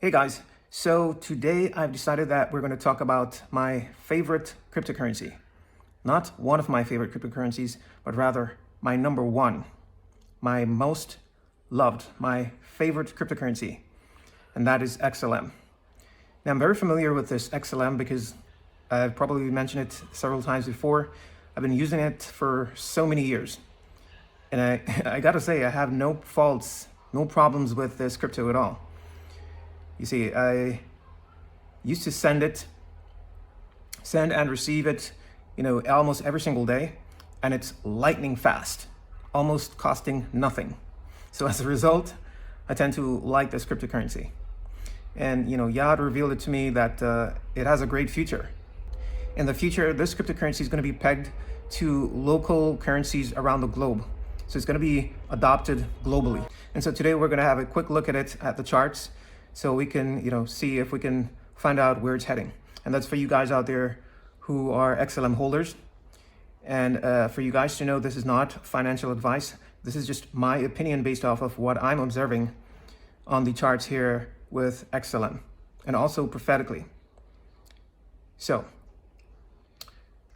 Hey guys, so today I've decided that we're going to talk about my favorite cryptocurrency. Not one of my favorite cryptocurrencies, but rather my number one, my most loved, my favorite cryptocurrency, and that is XLM. Now I'm very familiar with this XLM because I've probably mentioned it several times before. I've been using it for so many years. And I gotta say, I have no faults, no problems with this crypto at all. You see, I used to send and receive it, almost every single day, and it's lightning fast, almost costing nothing. So as a result, I tend to like this cryptocurrency. And, Yad revealed it to me that it has a great future. In the future, this cryptocurrency is going to be pegged to local currencies around the globe. So it's going to be adopted globally. And so today we're going to have a quick look at the charts, so we can, see if we can find out where it's heading. And that's for you guys out there who are XLM holders. And for you guys to know, this is not financial advice. This is just my opinion based off of what I'm observing on the charts here with XLM, and also prophetically. So,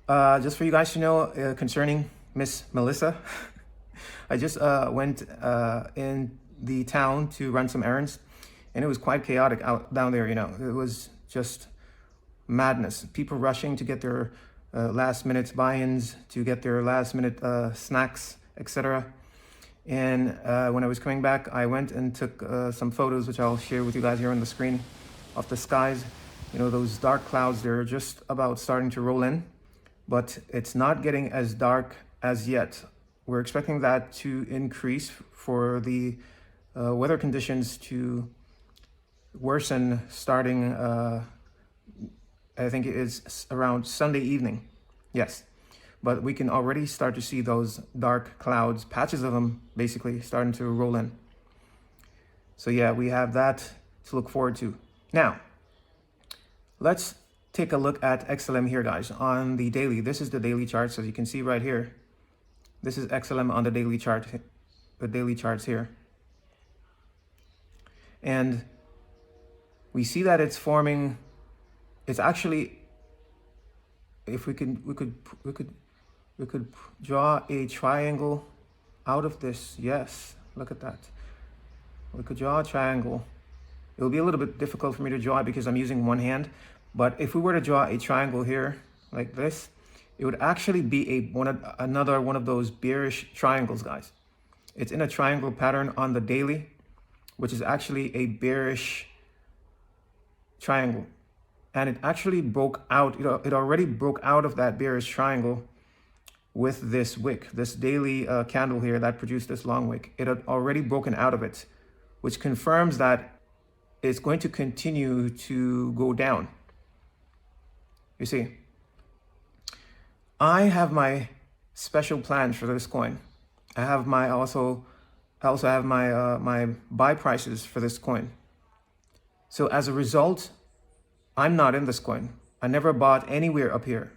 just for you guys to know, concerning Miss Melissa, I just went in the town to run some errands. And it was quite chaotic out down there, It was just madness. People rushing to get their last minute buy-ins, to get their last minute snacks, etc. And when I was coming back, I went and took some photos, which I'll share with you guys here on the screen, of the skies. Those dark clouds, they're just about starting to roll in, but it's not getting as dark as yet. We're expecting that to increase for the weather conditions to worsen starting, I think it is around Sunday evening. Yes, but we can already start to see those dark clouds, patches of them basically starting to roll in. So yeah, we have that to look forward to. Now, let's take a look at XLM here, guys, on the daily. This is the daily chart, so you can see right here. This is XLM on the daily chart, the daily charts here. And we see that it's forming. It's actually, if we could draw a triangle out of this. Yes, look at that. We could draw a triangle. It will be a little bit difficult for me to draw because I'm using one hand. But if we were to draw a triangle here like this, it would actually be another one of those bearish triangles, guys. It's in a triangle pattern on the daily, which is actually a bearish triangle, and it actually broke out. It already broke out of that bearish triangle with this wick, this daily candle here that produced this long wick. It had already broken out of it, which confirms that it's going to continue to go down. You see, I have my special plans for this coin. I also have my buy prices for this coin. So as a result, I'm not in this coin. I never bought anywhere up here.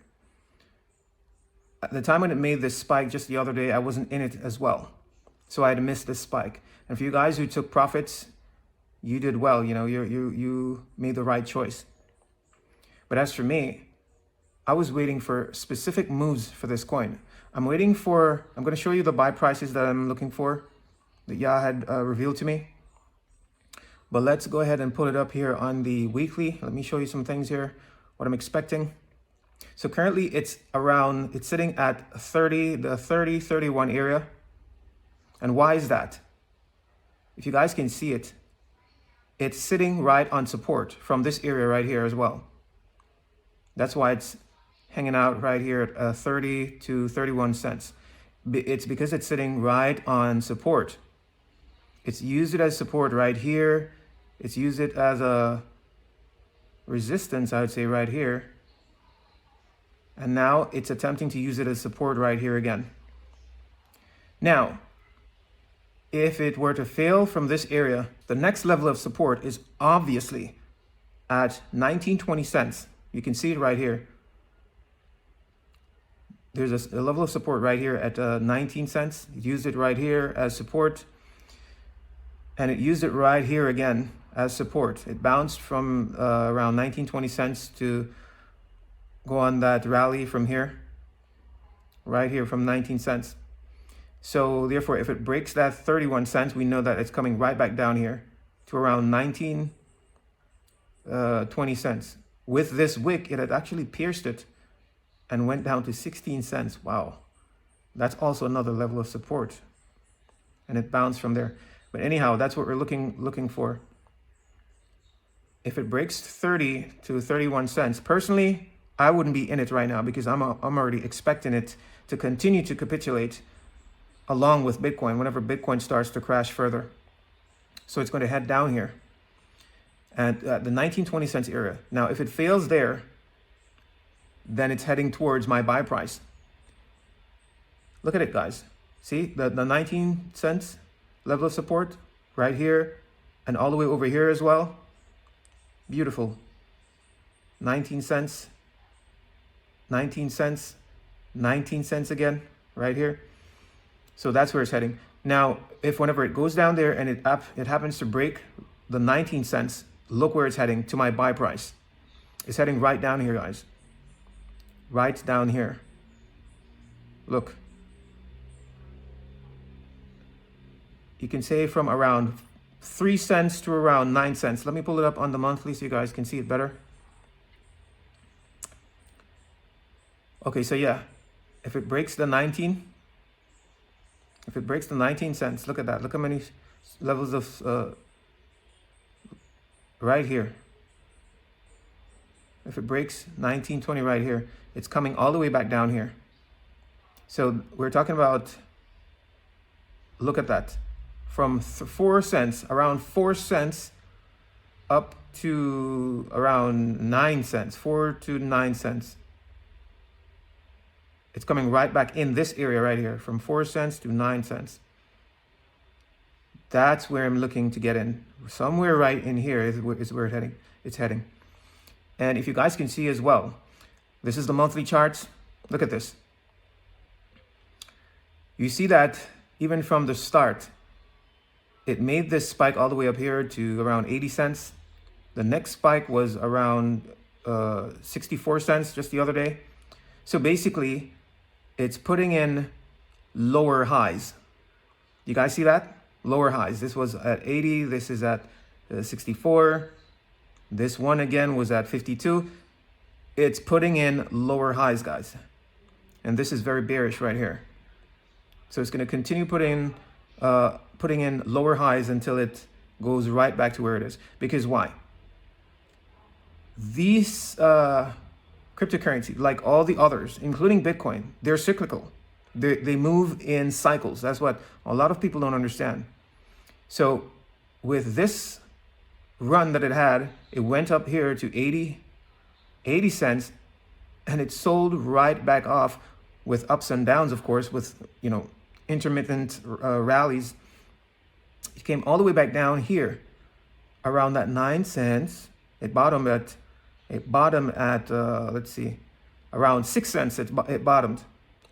At the time when it made this spike just the other day, I wasn't in it as well. So I had missed this spike. And for you guys who took profits, you did well. You made the right choice. But as for me, I was waiting for specific moves for this coin. I'm going to show you the buy prices that I'm looking for, that Yah had revealed to me. But let's go ahead and pull it up here on the weekly. Let me show you some things here, what I'm expecting. So currently it's sitting at the 30-31 area. And why is that? If you guys can see it, it's sitting right on support from this area right here as well. That's why it's hanging out right here at 30 to 31 cents. It's because it's sitting right on support. It's used it as support right here. It's used it as a resistance, I would say, right here. And now it's attempting to use it as support right here again. Now, if it were to fail from this area, the next level of support is obviously at 19.20 cents. You can see it right here. There's a level of support right here at 19 cents. It used it right here as support. And it used it right here again as support. It bounced from around 19, 20 cents to go on that rally from here, right here from 19 cents. So therefore, if it breaks that 31 cents, we know that it's coming right back down here to around 19, 20 cents. With this wick, it had actually pierced it and went down to 16 cents. Wow. That's also another level of support. And it bounced from there. But anyhow, that's what we're looking for. If it breaks 30 to 31 cents, personally, I wouldn't be in it right now because I'm already expecting it to continue to capitulate along with Bitcoin whenever Bitcoin starts to crash further. So it's going to head down here at the 19-20 cents area. Now, if it fails there, then it's heading towards my buy price. Look at it, guys. See the 19 cents level of support right here and all the way over here as well. Beautiful. 19 cents, 19 cents, 19 cents again right here. So that's where it's heading. Now, if whenever it goes down there and it happens to break the 19 cents, look where it's heading to my buy price. It's heading right down here, guys. Right down here. Look. You can say from around 3 cents to around 9 cents. Let me pull it up on the monthly so you guys can see it better. Okay, so yeah, if it breaks the 19 cents, look at that. Look how many levels of, right here. If it breaks 19.20 right here, it's coming all the way back down here. So we're talking about, look at that. From 4 cents, around 4 cents up to around 9 cents, 4 to 9 cents. It's coming right back in this area right here, from 4 cents to 9 cents. That's where I'm looking to get in. Somewhere right in here is where it's heading. And if you guys can see as well, this is the monthly charts. Look at this. You see that even from the start, it made this spike all the way up here to around 80 cents. The next spike was around 64 cents just the other day. So basically, it's putting in lower highs. You guys see that? Lower highs. This was at 80. This is at 64. This one again was at 52. It's putting in lower highs, guys. And this is very bearish right here. So it's going to continue putting in lower highs until it goes right back to where it is. Because why? These cryptocurrency, like all the others, including Bitcoin, they're cyclical. They move in cycles. That's what a lot of people don't understand. So with this run that it had, it went up here to 80 cents, and it sold right back off with ups and downs, of course, with, intermittent rallies. It came all the way back down here around that 9 cents. It bottomed at let's see, around 6 cents. It bottomed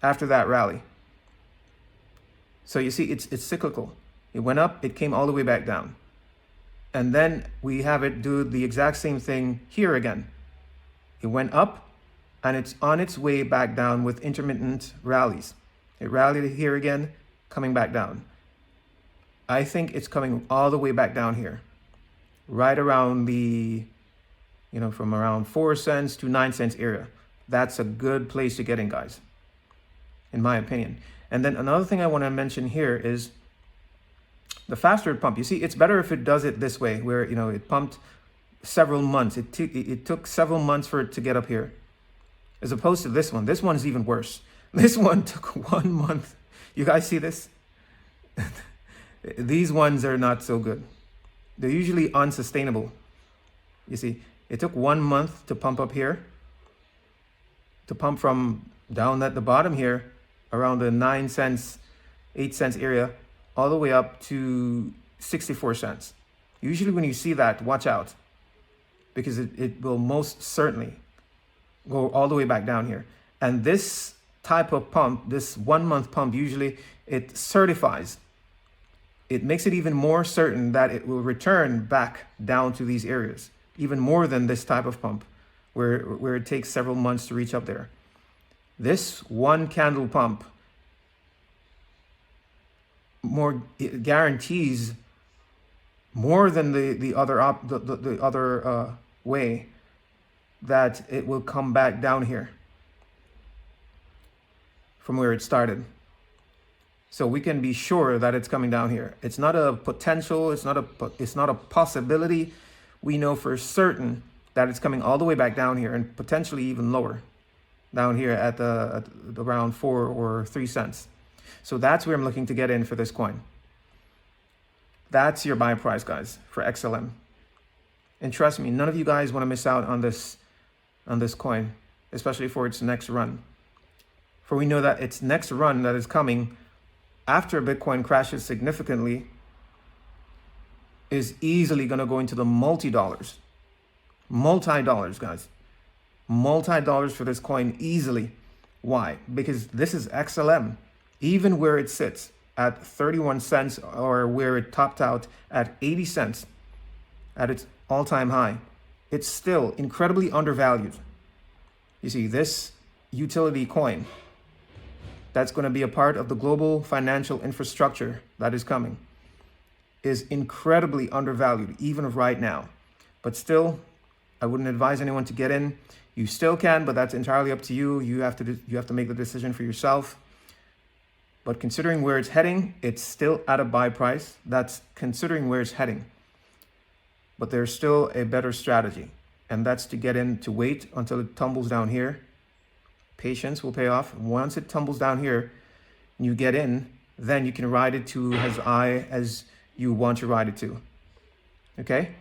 after that rally. So you see, it's cyclical. It went up, it came all the way back down. And then we have it do the exact same thing here again. It went up and it's on its way back down with intermittent rallies. It rallied here again, coming back down. I think it's coming all the way back down here, right around the, from around 4 cents to 9 cents area. That's a good place to get in, guys, in my opinion. And then another thing I want to mention here is the faster it pump. You see, it's better if it does it this way, where, it pumped several months. It took several months for it to get up here, as opposed to this one. This one is even worse. This one took 1 month. You guys see this? These ones are not so good. They're usually unsustainable. You see, it took 1 month to pump up here, to pump from down at the bottom here, around the 9 cents, 8 cents area, all the way up to 64 cents. Usually when you see that, watch out, because it will most certainly go all the way back down here. And this type of pump, this 1 month pump, usually it certifies it makes it even more certain that it will return back down to these areas, even more than this type of pump where it takes several months to reach up there. This one candle pump it guarantees more than the other way that it will come back down here from where it started. So we can be sure that it's coming down here. It's not a potential, it's not a possibility. We know for certain that it's coming all the way back down here and potentially even lower down here at around 4 or 3 cents. So that's where I'm looking to get in for this coin. That's your buy price, guys, for XLM. And trust me, none of you guys want to miss out on this coin, especially for its next run. For we know that its next run that is coming after Bitcoin crashes significantly is easily going to go into the multi-dollars, guys. Multi-dollars for this coin easily. Why? Because this is XLM. Even where it sits at 31 cents or where it topped out at 80 cents at its all-time high, it's still incredibly undervalued. You see, this utility coin that's going to be a part of the global financial infrastructure that is coming is incredibly undervalued, even right now. But still, I wouldn't advise anyone to get in. You still can, but that's entirely up to you. You have to make the decision for yourself. But considering where it's heading, it's still at a buy price. That's considering where it's heading. But there's still a better strategy, and that's to get in, to wait until it tumbles down here. Patience will pay off. Once it tumbles down here and you get in, then you can ride it to as high as you want to ride it to. Okay?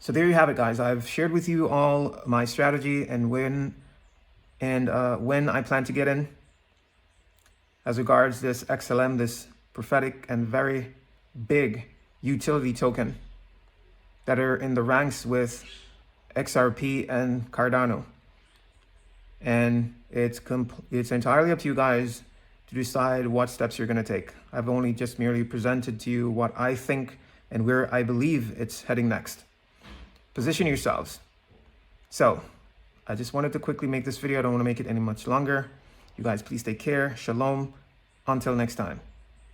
So there you have it, guys. I've shared with you all my strategy and when I plan to get in as regards this XLM, this prophetic and very big utility token that are in the ranks with XRP and Cardano. And it's entirely up to you guys to decide what steps you're going to take. I've only just merely presented to you what I think and where I believe it's heading next. Position yourselves. So I just wanted to quickly make this video. I don't want to make it any much longer. You guys, please take care. Shalom. Until next time.